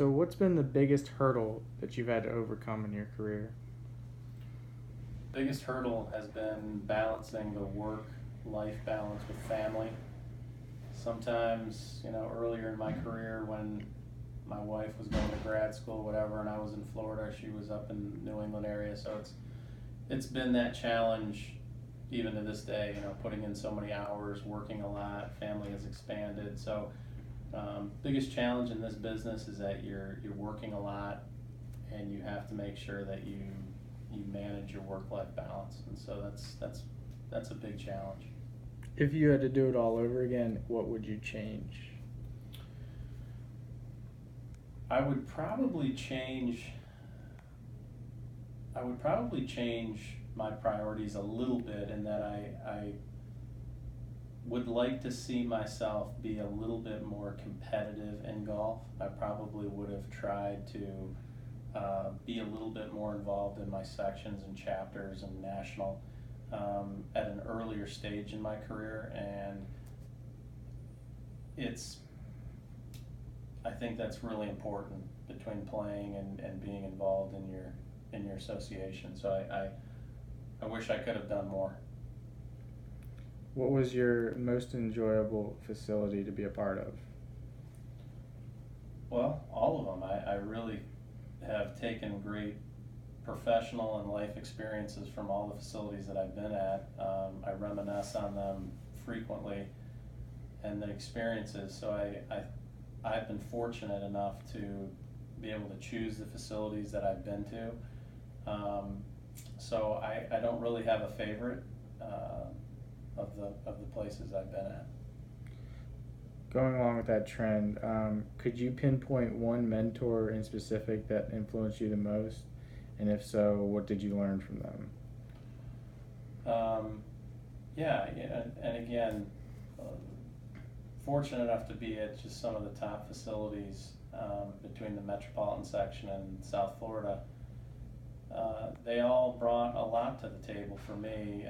So, what's been the biggest hurdle that you've had to overcome in your career? Biggest hurdle has been balancing the work-life balance with family. Sometimes, earlier in my career when my wife was going to grad school, whatever, and I was in Florida, she was up in New England area, so it's been that challenge even to this day, putting in so many hours, working a lot, family has expanded. So biggest challenge in this business is that you're working a lot and you have to make sure that you manage your work-life balance, and so that's a big challenge. If you had to do it all over again, what would you change? I would probably change. I would probably change my priorities a little bit in that I would like to see myself be a little bit more competitive in golf. I probably would have tried to be a little bit more involved in my sections and chapters and national at an earlier stage in my career, and it's I think that's really important between playing and being involved in your association. So I wish I could have done more. What was your most enjoyable facility to be a part of? Well, all of them. I really have taken great professional and life experiences from all the facilities that I've been at. I reminisce on them frequently and the experiences. So I've been fortunate enough to be able to choose the facilities that I've been to. So I don't really have a favorite of the places I've been at. Going along with that trend, could you pinpoint one mentor in specific that influenced you the most? And if so, what did you learn from them? Yeah, and again, uh, fortunate enough to be at just some of the top facilities between the metropolitan section and South Florida. They all brought a lot to the table for me,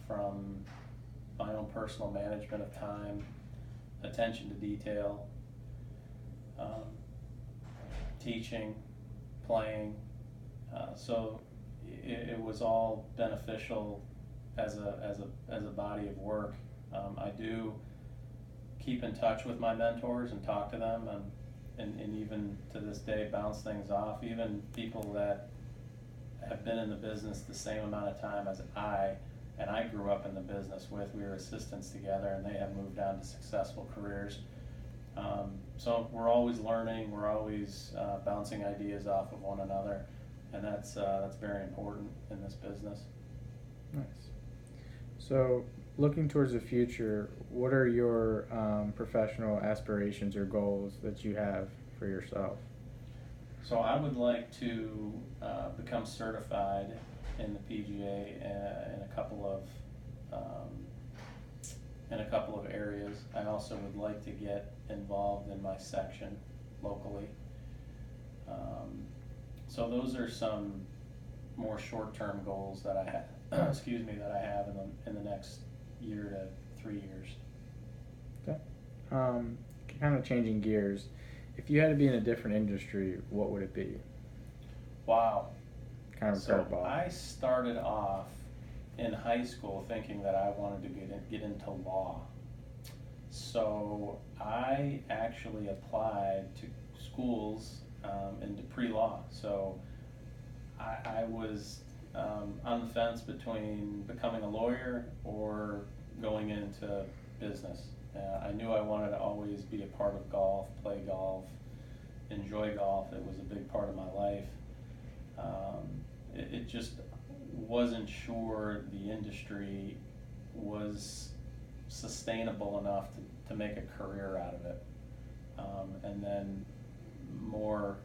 from my own personal management of time, attention to detail, um, teaching, playing. So it was all beneficial as a body of work. I do keep in touch with my mentors and talk to them, and even to this day bounce things off. Even people that have been in the business the same amount of time as and I grew up in the business with. We were assistants together, and they have moved on to successful careers. So we're always learning. We're always bouncing ideas off of one another, and that's very important in this business. Nice. So, looking towards the future, what are your professional aspirations or goals that you have for yourself? So I would like to become certified in the PGA in a couple of areas. I also would like to get involved in my section locally. So those are some more short-term goals that I have. Excuse me, that I have in the next year to 3 years. Okay. Kind of changing gears. If you had to be in a different industry, what would it be? Wow. Kind of a So curveball. I started off in high school thinking that I wanted to get into law. So I actually applied to schools into pre-law. So I was on the fence between becoming a lawyer or going into business. I knew I wanted to always be a part of golf, play golf, enjoy golf. It was a big part of my life. It just wasn't sure the industry was sustainable enough to make a career out of it. And then more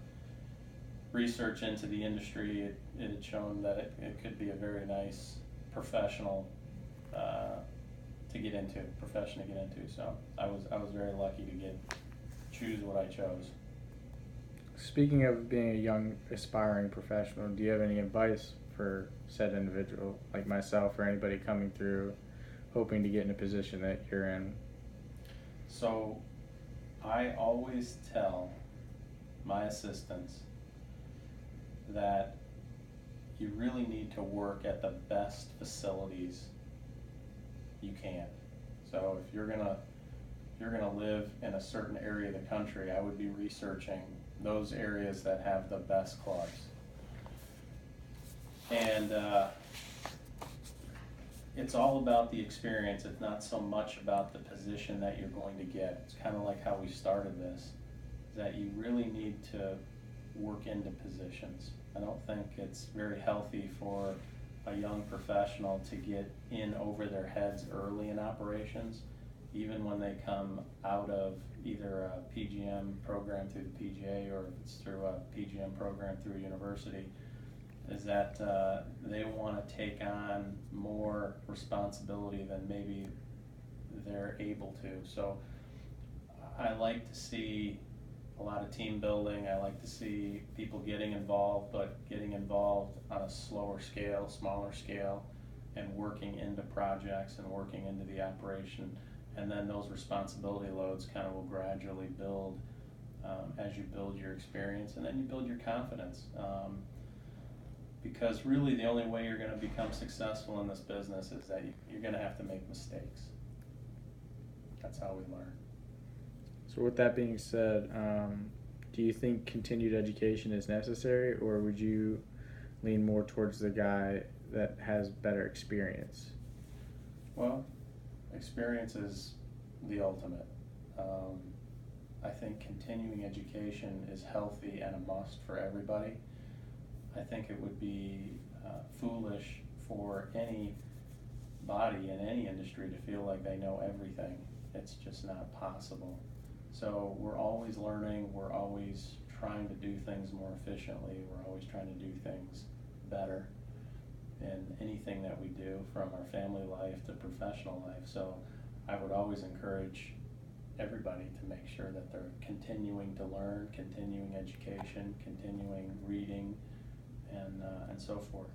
research into the industry, it had shown that it could be a very nice professional profession to get into. So I was very lucky to choose what I chose. Speaking of being a young aspiring professional, do you have any advice for said individual like myself or anybody coming through hoping to get in a position that you're in? So I always tell my assistants, that you really need to work at the best facilities you can. So if you're gonna live in a certain area of the country, I would be researching those areas that have the best clubs. And it's all about the experience. It's not so much about the position that you're going to get. It's kind of like how we started this, is that you really need to work into positions. I don't think it's very healthy for a young professional to get in over their heads early in operations, even when they come out of either a PGM program through the PGA or if it's through a PGM program through a university, is that they want to take on more responsibility than maybe they're able to. So I like to see a lot of team building. I like to see people getting involved, but getting involved on a slower scale, smaller scale, and working into projects and working into the operation. And then those responsibility loads kind of will gradually build as you build your experience, and then you build your confidence. Because really the only way you're going to become successful in this business is that you're going to have to make mistakes. That's how we learn. So with that being said, do you think continued education is necessary, or would you lean more towards the guy that has better experience? Well, experience is the ultimate. I think continuing education is healthy and a must for everybody. I think it would be foolish for any body in any industry to feel like they know everything. It's just not possible. So we're always learning, we're always trying to do things more efficiently, we're always trying to do things better in anything that we do, from our family life to professional life. So I would always encourage everybody to make sure that they're continuing to learn, continuing education, continuing reading, and so forth.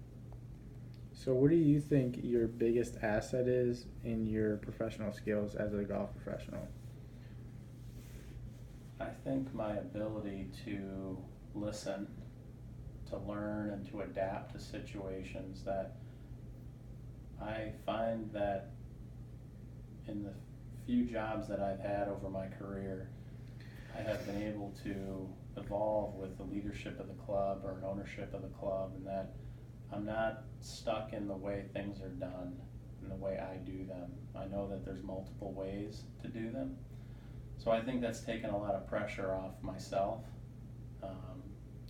So what do you think your biggest asset is in your professional skills as a golf professional? I think my ability to listen, to learn, and to adapt to situations. That I find that in the few jobs that I've had over my career, I have been able to evolve with the leadership of the club or an ownership of the club, and that I'm not stuck in the way things are done and the way I do them. I know that there's multiple ways to do them. So I think that's taken a lot of pressure off myself,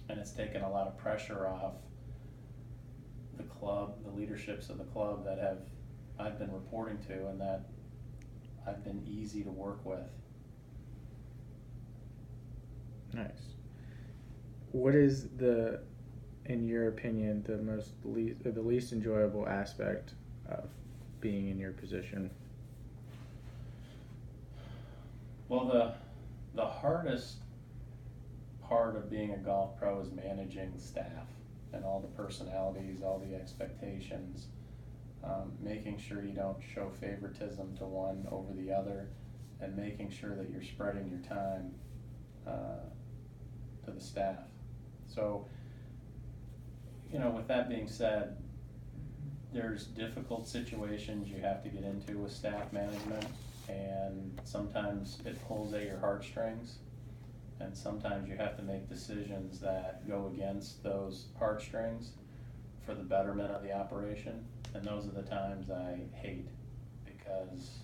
and it's taken a lot of pressure off the club, the leaderships of the club that I've been reporting to, and that I've been easy to work with. Nice. What is in your opinion, the least enjoyable aspect of being in your position? Well, the hardest part of being a golf pro is managing staff and all the personalities, all the expectations, making sure you don't show favoritism to one over the other, and making sure that you're spreading your time to the staff. So, with that being said, there's difficult situations you have to get into with staff management, and sometimes it pulls at your heartstrings, and sometimes you have to make decisions that go against those heartstrings for the betterment of the operation, and those are the times I hate, because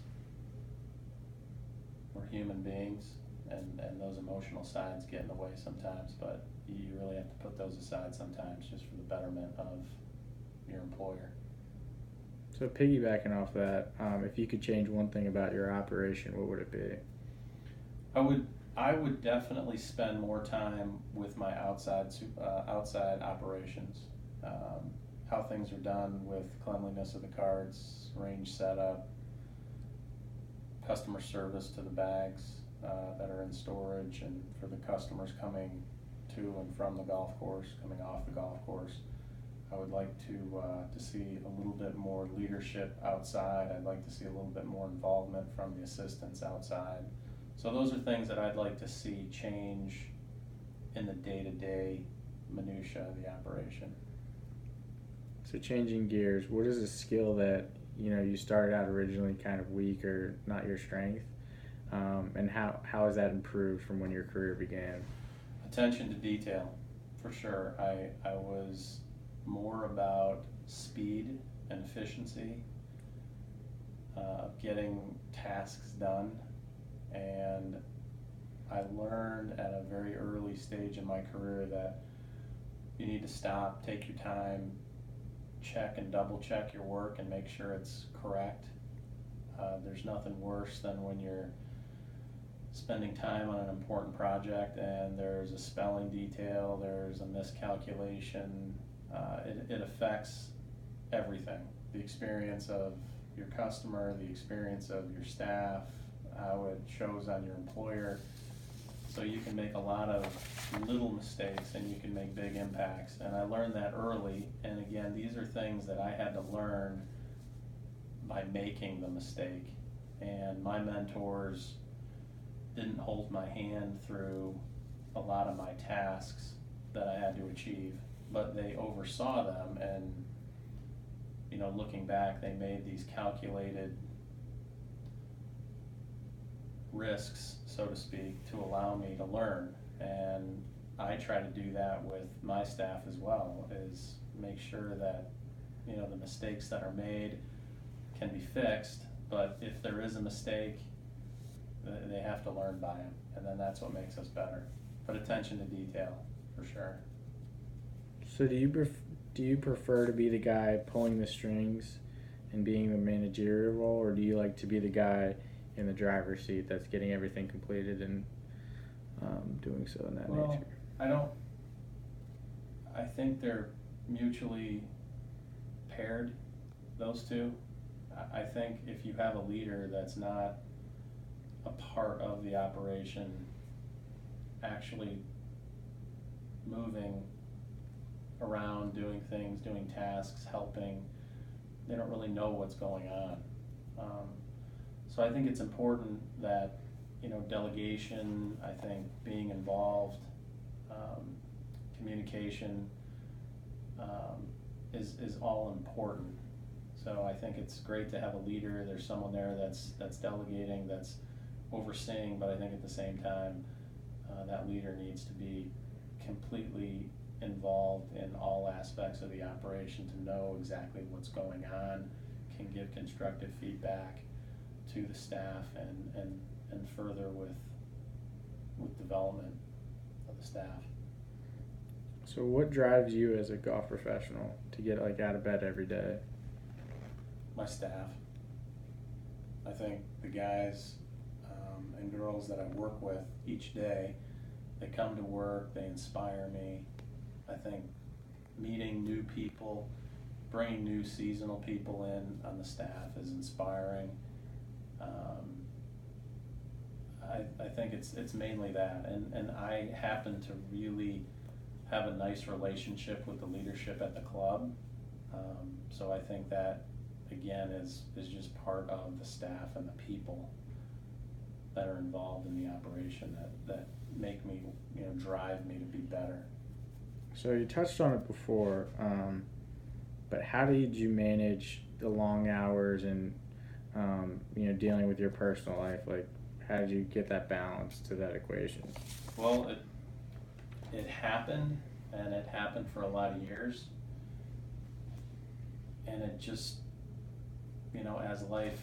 we're human beings, and those emotional sides get in the way sometimes, but you really have to put those aside sometimes just for the betterment of your employer. So piggybacking off that, if you could change one thing about your operation, what would it be? I would definitely spend more time with my outside operations, how things are done with cleanliness of the carts, range setup, customer service to the bags that are in storage, and for the customers coming to and from the golf course, coming off the golf course. I would like to see a little bit more leadership outside. I'd like to see a little bit more involvement from the assistants outside. So those are things that I'd like to see change in the day-to-day minutia of the operation. So changing gears, what is a skill that you started out originally kind of weak or not your strength, and how has that improved from when your career began? Attention to detail, for sure. I was more about speed and efficiency, getting tasks done, and I learned at a very early stage in my career that you need to stop, take your time, check and double check your work and make sure it's correct. There's nothing worse than when you're spending time on an important project and there's a spelling detail, there's a miscalculation. It affects everything. The experience of your customer, the experience of your staff, how it shows on your employer. So you can make a lot of little mistakes and you can make big impacts. And I learned that early. And again, these are things that I had to learn by making the mistake. And my mentors didn't hold my hand through a lot of my tasks that I had to achieve, but they oversaw them, and looking back, they made these calculated risks, so to speak, to allow me to learn. And I try to do that with my staff as well, is make sure that the mistakes that are made can be fixed, but if there is a mistake, they have to learn by them, and then that's what makes us better. But attention to detail, for sure. So do you prefer to be the guy pulling the strings and being the managerial role, or do you like to be the guy in the driver's seat that's getting everything completed and doing so in that nature? I think they're mutually paired, those two. I think if you have a leader that's not a part of the operation, actually moving around, doing things, doing tasks, helping, they don't really know what's going on. So I think it's important that, delegation, I think being involved, communication is all important. So I think it's great to have a leader. There's someone there that's delegating, that's overseeing, but I think at the same time, that leader needs to be completely involved in all aspects of the operation to know exactly what's going on, can give constructive feedback to the staff, and further with development of the staff. So what drives you as a golf professional to get out of bed every day? My staff. I think the guys and girls that I work with each day, they come to work, they inspire me. I think meeting new people, bringing new seasonal people in on the staff is inspiring. I think it's mainly that, and I happen to really have a nice relationship with the leadership at the club, so I think that again is just part of the staff and the people that are involved in the operation that make me, drive me to be better. So you touched on it before, but how did you manage the long hours and dealing with your personal life? How did you get that balance to that equation? Well, it happened, and it happened for a lot of years, and it just, as life